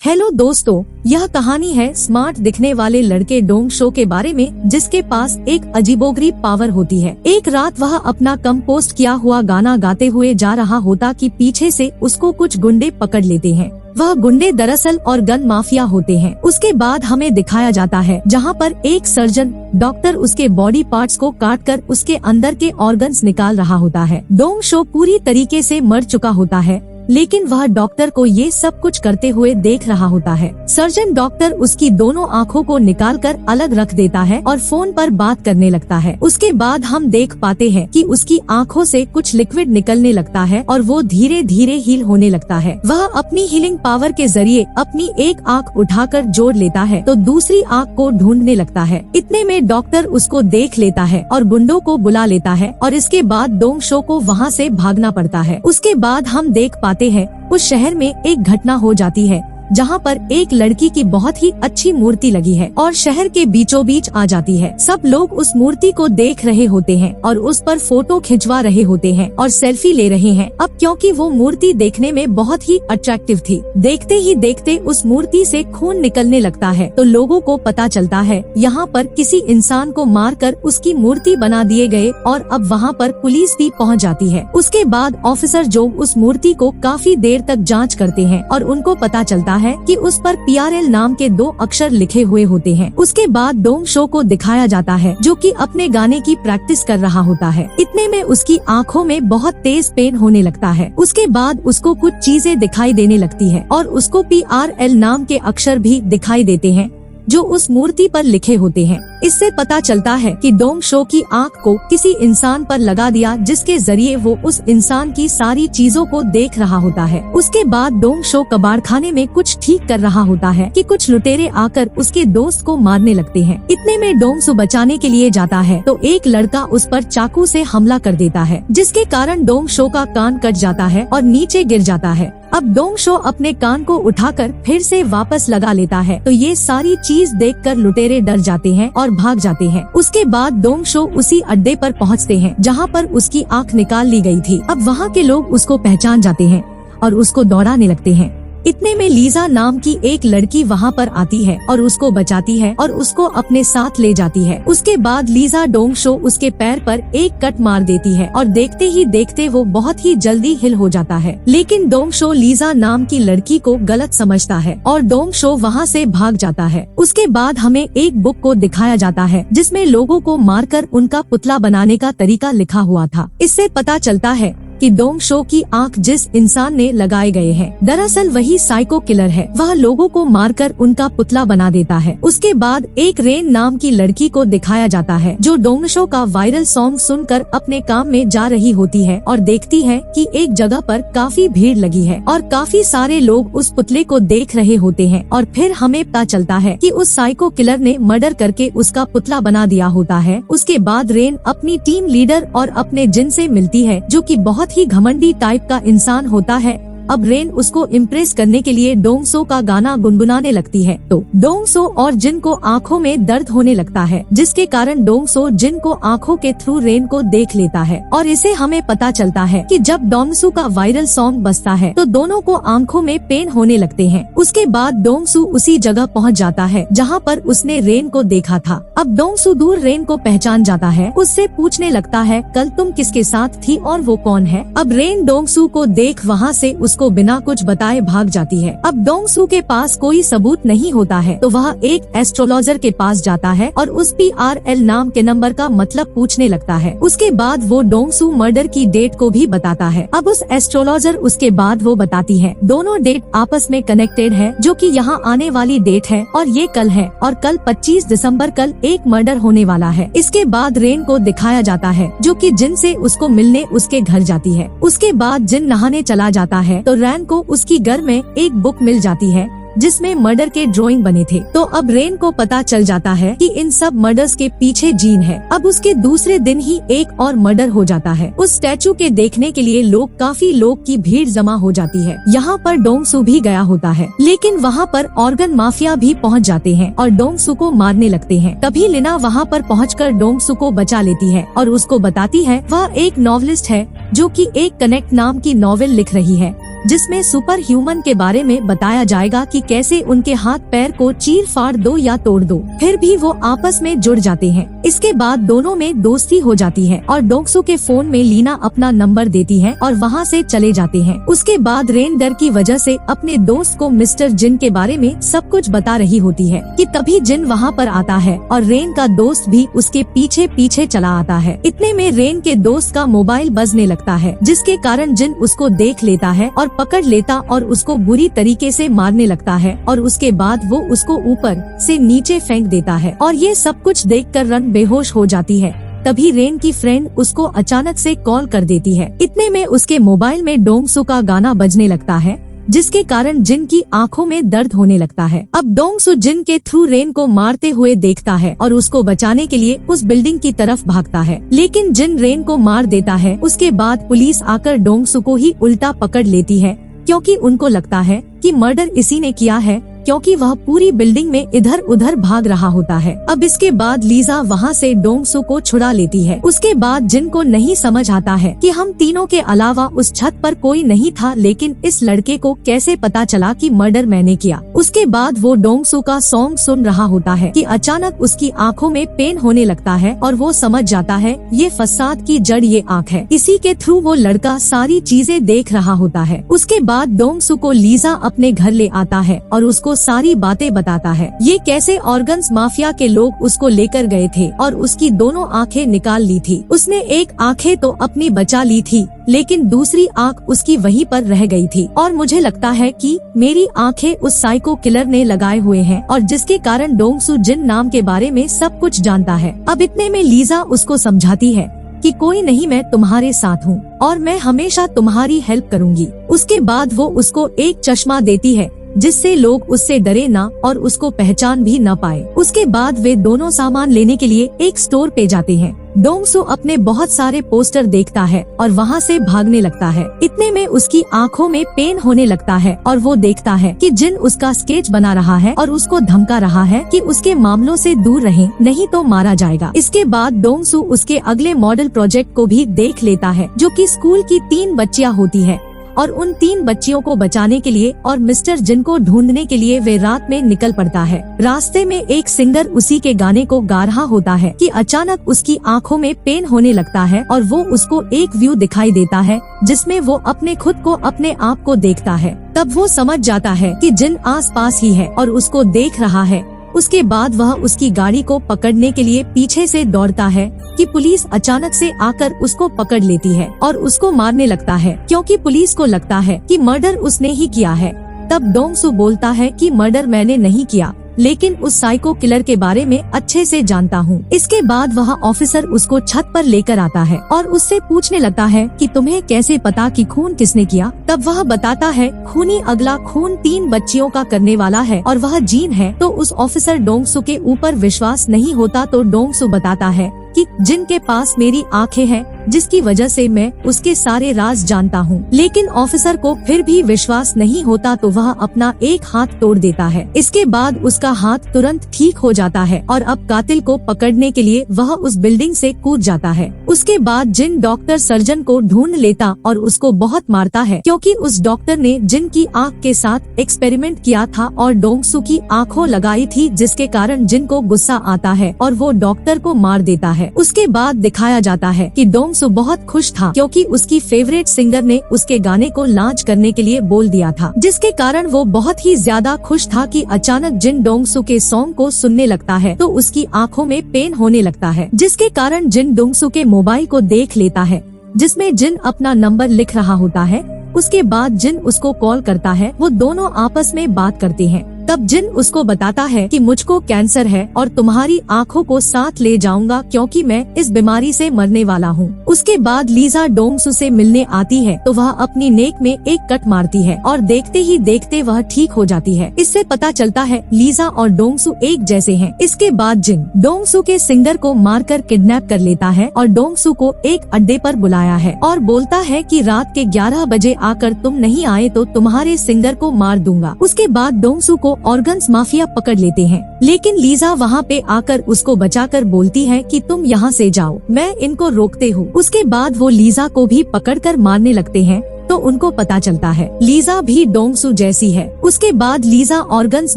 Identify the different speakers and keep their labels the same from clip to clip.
Speaker 1: Hello दोस्तों, यह कहानी है स्मार्ट दिखने वाले लड़के डोंग शो के बारे में, जिसके पास एक अजीबोगरीब पावर होती है। एक रात वह अपना कंपोस्ट किया हुआ गाना गाते हुए जा रहा होता कि पीछे से उसको कुछ गुंडे पकड़ लेते हैं। वह गुंडे दरअसल ऑर्गन माफिया होते हैं। उसके बाद हमें दिखाया जाता है जहाँ पर एक सर्जन डॉक्टर उसके बॉडी पार्ट्स को काट कर उसके अंदर के ऑर्गन्स निकाल रहा होता है। डोंग शो पूरी तरीके से मर चुका होता है, लेकिन वह डॉक्टर को ये सब कुछ करते हुए देख रहा होता है। सर्जन डॉक्टर उसकी दोनों आँखों को निकालकर अलग रख देता है और फोन पर बात करने लगता है। उसके बाद हम देख पाते हैं कि उसकी आँखों से कुछ लिक्विड निकलने लगता है और वो धीरे धीरे हील होने लगता है। वह अपनी हीलिंग पावर के जरिए अपनी एक आँख उठाकर जोड़ लेता है तो दूसरी आँख को ढूंढने लगता है। इतने में डॉक्टर उसको देख लेता है और गुंडों को बुला लेता है और इसके बाद डोंग शो को वहाँ से भागना पड़ता है। उसके बाद हम देख पाते हैं उस शहर में एक घटना हो जाती है जहाँ पर एक लड़की की बहुत ही अच्छी मूर्ति लगी है और शहर के बीचों बीच आ जाती है। सब लोग उस मूर्ति को देख रहे होते हैं और उस पर फोटो खिंचवा रहे होते हैं और सेल्फी ले रहे हैं। अब क्योंकि वो मूर्ति देखने में बहुत ही अट्रैक्टिव थी, देखते ही देखते उस मूर्ति से खून निकलने लगता है तो लोगों को पता चलता है यहाँ पर किसी इंसान को मारकर उसकी मूर्ति बना दिए गए और अब वहाँ पर पुलिस भी पहुँच जाती है। उसके बाद ऑफिसर जो उस मूर्ति को काफी देर तक जाँच करते हैं और उनको पता चलता है कि उस पर PRL नाम के 2 अक्षर लिखे हुए होते हैं। उसके बाद डोंग शो को दिखाया जाता है जो कि अपने गाने की प्रैक्टिस कर रहा होता है। इतने में उसकी आंखों में बहुत तेज पेन होने लगता है। उसके बाद उसको कुछ चीजें दिखाई देने लगती है और उसको PRL नाम के अक्षर भी दिखाई देते हैं जो उस मूर्ति पर लिखे होते हैं। इससे पता चलता है कि डोंग शो की आंख को किसी इंसान पर लगा दिया, जिसके जरिए वो उस इंसान की सारी चीजों को देख रहा होता है। उसके बाद डोंग शो कबाड़खाने में कुछ ठीक कर रहा होता है कि कुछ लुटेरे आकर उसके दोस्त को मारने लगते हैं। इतने में डोंग शो बचाने के लिए जाता है तो एक लड़का उस पर चाकू से हमला कर देता है, जिसके कारण डोंग शो का कान कट जाता है और नीचे गिर जाता है। अब डोंग शो अपने कान को उठाकर फिर से वापस लगा लेता है तो ये सारी चीज देखकर लुटेरे डर जाते हैं और भाग जाते हैं। उसके बाद डोंग शो उसी अड्डे पर पहुंचते हैं जहां पर उसकी आंख निकाल ली गई थी। अब वहां के लोग उसको पहचान जाते हैं और उसको दौड़ाने लगते हैं। इतने में लीजा नाम की एक लड़की वहाँ पर आती है और उसको बचाती है और उसको अपने साथ ले जाती है। उसके बाद लीजा डोंग शो उसके पैर पर एक कट मार देती है और देखते ही देखते वो बहुत ही जल्दी हिल हो जाता है। लेकिन डोंग शो लीजा नाम की लड़की को गलत समझता है और डोंग शो वहाँ से भाग जाता है। उसके बाद हमें एक बुक को दिखाया जाता है जिसमें लोगों को मारकर उनका पुतला बनाने का तरीका लिखा हुआ था। इससे पता चलता है कि डोंग शो की आंख जिस इंसान ने लगाए गए हैं दरअसल वही साइको किलर है। वह लोगों को मारकर उनका पुतला बना देता है। उसके बाद एक रेन नाम की लड़की को दिखाया जाता है जो डोंग शो का वायरल सॉन्ग सुनकर अपने काम में जा रही होती है और देखती है कि एक जगह पर काफी भीड़ लगी है और काफी सारे लोग उस पुतले को देख रहे होते हैं और फिर हमें पता चलता है कि उस साइको किलर ने मर्डर करके उसका पुतला बना दिया होता है। उसके बाद रेन अपनी टीम लीडर और अपने जिन से मिलती है जो कि बहुत ही घमंडी टाइप का इंसान होता है। अब रेन उसको इम्प्रेस करने के लिए डोंग शो का गाना गुनगुनाने लगती है तो डोंग शो और जिन को आँखों में दर्द होने लगता है, जिसके कारण डोंग शो जिन को आँखों के थ्रू रेन को देख लेता है और इसे हमें पता चलता है कि जब डोंग शो का वायरल सॉन्ग बजता है तो दोनों को आँखों में पेन होने लगते हैं। उसके बाद डोंग शो उसी जगह पहुँच जाता है जहाँ पर उसने रेन को देखा था। अब डोंग शो दूर रेन को पहचान जाता है, उससे पूछने लगता है कल तुम किसके साथ थी और वो कौन है। अब रेन डोंग शो को देख वहाँ से को बिना कुछ बताए भाग जाती है। अब डोंग शो के पास कोई सबूत नहीं होता है तो वह एक एस्ट्रोलॉजर के पास जाता है और उस PRL नाम के नंबर का मतलब पूछने लगता है। उसके बाद वो डोंग शो मर्डर की डेट को भी बताता है। अब उस एस्ट्रोलॉजर उसके बाद वो बताती है दोनों डेट आपस में कनेक्टेड है, जो कि यहाँ आने वाली डेट है और ये कल है और कल 25 दिसंबर कल एक मर्डर होने वाला है। इसके बाद रेन को दिखाया जाता है जो कि जिन से उसको मिलने उसके घर जाती है। उसके बाद जिन नहाने चला जाता है तो रैन को उसकी घर में एक बुक मिल जाती है जिसमें मर्डर के ड्राइंग बने थे। तो अब रेन को पता चल जाता है कि इन सब मर्डर्स के पीछे जीन है। अब उसके दूसरे दिन ही एक और मर्डर हो जाता है। उस स्टैचू के देखने के लिए काफी लोग की भीड़ जमा हो जाती है। यहाँ पर डोंग शो भी गया होता है, लेकिन वहाँ पर ऑर्गन माफिया भी पहुँच जाते हैं और डोंग शो को मारने लगते हैं। तभी लिना वहाँ पर पहुँचकर डोंग शो को बचा लेती है और उसको बताती है वह एक नॉवलिस्ट है जो कि एक कनेक्ट नाम की नॉवेल लिख रही है जिसमें सुपर ह्यूमन के बारे में बताया जाएगा कि कैसे उनके हाथ पैर को चीर फाड़ दो या तोड़ दो, फिर भी वो आपस में जुड़ जाते हैं। इसके बाद दोनों में दोस्ती हो जाती है और डोंगसू के फोन में लीना अपना नंबर देती है और वहाँ से चले जाते हैं। उसके बाद रेन डर की वजह से अपने दोस्त को मिस्टर जिन के बारे में सब कुछ बता रही होती है कि तभी जिन वहाँ पर आता है और रेन का दोस्त भी उसके पीछे पीछे चला आता है। इतने में रेन के दोस्त का मोबाइल बजने लगता है, जिसके कारण जिन उसको देख लेता है और पकड़ लेता और उसको बुरी तरीके से मारने लगता है और उसके बाद वो उसको ऊपर से नीचे फेंक देता है और ये सब कुछ देखकर रन बेहोश हो जाती है। तभी रेन की फ्रेंड उसको अचानक से कॉल कर देती है। इतने में उसके मोबाइल में डोंगसू का गाना बजने लगता है, जिसके कारण जिन की आंखों में दर्द होने लगता है। अब डोंगसू जिन के थ्रू रेन को मारते हुए देखता है और उसको बचाने के लिए उस बिल्डिंग की तरफ भागता है, लेकिन जिन रेन को मार देता है। उसके बाद पुलिस आकर डोंगसू को ही उल्टा पकड़ लेती है, क्योंकि उनको लगता है कि मर्डर इसी ने किया है, क्योंकि वह पूरी बिल्डिंग में इधर उधर भाग रहा होता है। अब इसके बाद लीजा वहाँ से डोंगसू को छुड़ा लेती है। उसके बाद जिन को नहीं समझ आता है कि हम तीनों के अलावा उस छत पर कोई नहीं था, लेकिन इस लड़के को कैसे पता चला कि मर्डर मैंने किया। उसके बाद वो डोंगसू का सॉन्ग सुन रहा होता है कि अचानक उसकी आंखों में पेन होने लगता है और वो समझ जाता है ये फसाद की जड़ ये आँख है। इसी के थ्रू वो लड़का सारी चीजें देख रहा होता है। उसके बाद डोंगसू को लीजा अपने घर ले आता है और उसको सारी बातें बताता है, ये कैसे ऑर्गन्स माफिया के लोग उसको लेकर गए थे और उसकी दोनों आंखें निकाल ली थी। उसने एक आंखें तो अपनी बचा ली थी, लेकिन दूसरी आंख उसकी वहीं पर रह गई थी और मुझे लगता है कि मेरी आंखें उस साइको किलर ने लगाए हुए हैं और जिसके कारण डोंगसू जिन नाम के बारे में सब कुछ जानता है। अब इतने में लीजा उसको समझाती है कि कोई नहीं, मैं तुम्हारे साथ हूँ और मैं हमेशा तुम्हारी हेल्प करूँगी। उसके बाद वो उसको एक चश्मा देती है जिससे लोग उससे डरे ना और उसको पहचान भी न पाए। उसके बाद वे दोनों सामान लेने के लिए एक स्टोर पे जाते हैं। डोंगसू अपने बहुत सारे पोस्टर देखता है और वहाँ से भागने लगता है। इतने में उसकी आंखों में पेन होने लगता है और वो देखता है कि जिन उसका स्केच बना रहा है और उसको धमका रहा है कि उसके मामलों से दूर रहे, नहीं तो मारा जाएगा। इसके बाद डोंगसू उसके अगले मॉडल प्रोजेक्ट को भी देख लेता है, जो कि स्कूल की 3 बच्चियां होती है और उन 3 बच्चियों को बचाने के लिए और मिस्टर जिन को ढूंढने के लिए वे रात में निकल पड़ता है। रास्ते में एक सिंगर उसी के गाने को गा रहा होता है कि अचानक उसकी आंखों में पेन होने लगता है और वो उसको एक व्यू दिखाई देता है जिसमें वो अपने खुद को अपने आप को देखता है। तब वो समझ जाता है कि जिन आस पास ही है और उसको देख रहा है। उसके बाद वह उसकी गाड़ी को पकड़ने के लिए पीछे से दौड़ता है कि पुलिस अचानक से आकर उसको पकड़ लेती है और उसको मारने लगता है, क्योंकि पुलिस को लगता है कि मर्डर उसने ही किया है। तब डोंगसू बोलता है कि मर्डर मैंने नहीं किया, लेकिन उस साइको किलर के बारे में अच्छे से जानता हूँ। इसके बाद वह ऑफिसर उसको छत पर लेकर आता है और उससे पूछने लगता है कि तुम्हें कैसे पता कि खून किसने किया। तब वह बताता है खूनी अगला खून 3 बच्चियों का करने वाला है और वह जीन है। तो उस ऑफिसर डोंगसू के ऊपर विश्वास नहीं होता, तो डोंगसू बताता है कि जिन के पास मेरी आंखें हैं, जिसकी वजह से मैं उसके सारे राज जानता हूँ। लेकिन ऑफिसर को फिर भी विश्वास नहीं होता, तो वह अपना एक हाथ तोड़ देता है। इसके बाद उसका हाथ तुरंत ठीक हो जाता है और अब कातिल को पकड़ने के लिए वह उस बिल्डिंग से कूद जाता है। उसके बाद जिन डॉक्टर सर्जन को ढूंढ लेता और उसको बहुत मारता है, क्योंकि उस डॉक्टर ने जिन की आँख के साथ एक्सपेरिमेंट किया था और डोंगसू की आँखों लगाई थी, जिसके कारण जिन को गुस्सा आता है और वो डॉक्टर को मार देता है। उसके बाद दिखाया जाता है कि डोंगसू बहुत खुश था, क्योंकि उसकी फेवरेट सिंगर ने उसके गाने को लॉन्च करने के लिए बोल दिया था, जिसके कारण वो बहुत ही ज्यादा खुश था कि अचानक जिन डोंगसू के सॉन्ग को सुनने लगता है तो उसकी आंखों में पेन होने लगता है, जिसके कारण जिन डोंगसू के मोबाइल को देख लेता है, जिसमें जिन अपना नंबर लिख रहा होता है। उसके बाद जिन उसको कॉल करता है, वो दोनों आपस में बात करते हैं। तब जिन उसको बताता है कि मुझको कैंसर है और तुम्हारी आंखों को साथ ले जाऊंगा, क्योंकि मैं इस बीमारी से मरने वाला हूँ। उसके बाद लीजा डोंगसू से मिलने आती है, तो वह अपनी नेक में एक कट मारती है और देखते ही देखते वह ठीक हो जाती है। इससे पता चलता है लीजा और डोंगसू एक जैसे हैं। इसके बाद जिन डोंगसू के सिंगर को मारकर किडनैप कर लेता है और डोंगसू को एक अड्डे पर बुलाया है और बोलता है कि रात के 11 बजे आकर तुम नहीं आए तो तुम्हारे सिंगर को मार दूंगा। उसके बाद डोंगसू को ऑर्गन्स माफिया पकड़ लेते हैं, लेकिन लीजा वहाँ पे आकर उसको बचाकर बोलती है कि तुम यहाँ से जाओ, मैं इनको रोकते हूँ। उसके बाद वो लीजा को भी पकड़कर मारने लगते हैं, तो उनको पता चलता है लीजा भी डोंगसू जैसी है। उसके बाद लीजा ऑर्गन्स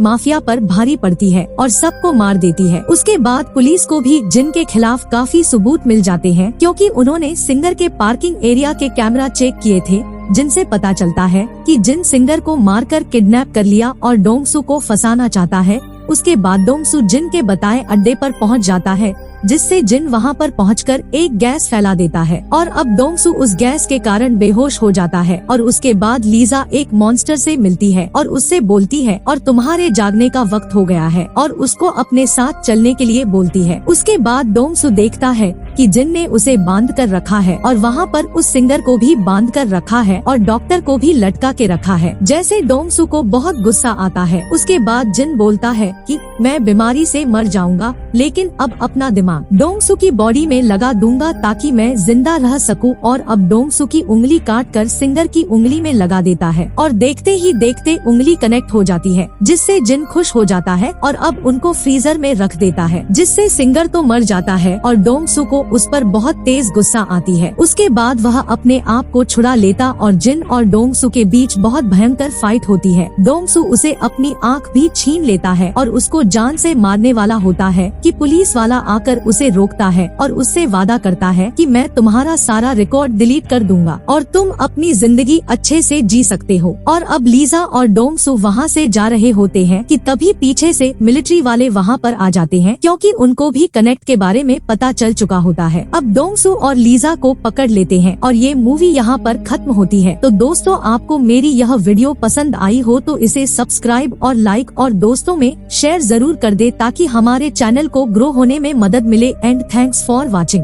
Speaker 1: माफिया पर भारी पड़ती है और सबको मार देती है। उसके बाद पुलिस को भी जिन के खिलाफ काफी सबूत मिल जाते हैं, क्योंकि उन्होंने सिंगर के पार्किंग एरिया के कैमरा चेक किए थे, जिनसे पता चलता है कि जिन सिंगर को मारकर किडनैप कर लिया और डोंगसू को फंसाना चाहता है। उसके बाद डोंगसू जिन के बताए अड्डे पर पहुंच जाता है, जिससे जिन वहां पर पहुंचकर एक गैस फैला देता है और अब डोंगसू उस गैस के कारण बेहोश हो जाता है। और उसके बाद लीजा एक मॉन्स्टर से मिलती है और उससे बोलती है और तुम्हारे जागने का वक्त हो गया है, और उसको अपने साथ चलने के लिए बोलती है। उसके बाद डोंगसू देखता है कि जिन ने उसे बांध कर रखा है और वहाँ पर उस सिंगर को भी बांध कर रखा है और डॉक्टर को भी लटका के रखा है। जैसे डोंगसू को बहुत गुस्सा आता है। उसके बाद जिन बोलता है कि मैं बीमारी से मर जाऊंगा, लेकिन अब अपना दिमाग डोंगसू की बॉडी में लगा दूंगा ताकि मैं जिंदा रह सकूं। और अब डोंगसू की उंगली काट कर सिंगर की उंगली में लगा देता है और देखते ही देखते उंगली कनेक्ट हो जाती है, जिससे जिन खुश हो जाता है और अब उनको फ्रीजर में रख देता है, जिससे सिंगर तो मर जाता है और डोंगसू को उस पर बहुत तेज गुस्सा आती है। उसके बाद वह अपने आप को छुड़ा लेता और जिन और डोंगसू के बीच बहुत भयंकर फाइट होती है। डोंगसू उसे अपनी आँख भी छीन लेता है और उसको जान से मारने वाला होता है कि पुलिस वाला आकर उसे रोकता है और उससे वादा करता है कि मैं तुम्हारा सारा रिकॉर्ड डिलीट कर दूंगा और तुम अपनी जिंदगी अच्छे से जी सकते हो। और अब लीजा और डोंगसू वहाँ से जा रहे होते हैं कि तभी पीछे से मिलिट्री वाले वहाँ पर आ जाते हैं, क्योंकि उनको भी कनेक्ट के बारे में पता चल चुका होता है। अब डोंगसू और लीजा को पकड़ लेते हैं और ये मूवी यहाँ पर खत्म होती है। तो दोस्तों, आपको मेरी यह वीडियो पसंद आई हो तो इसे सब्सक्राइब और लाइक और दोस्तों में शेयर जरूर कर दे, ताकि हमारे चैनल को ग्रो होने में मदद मिले। And thanks for watching.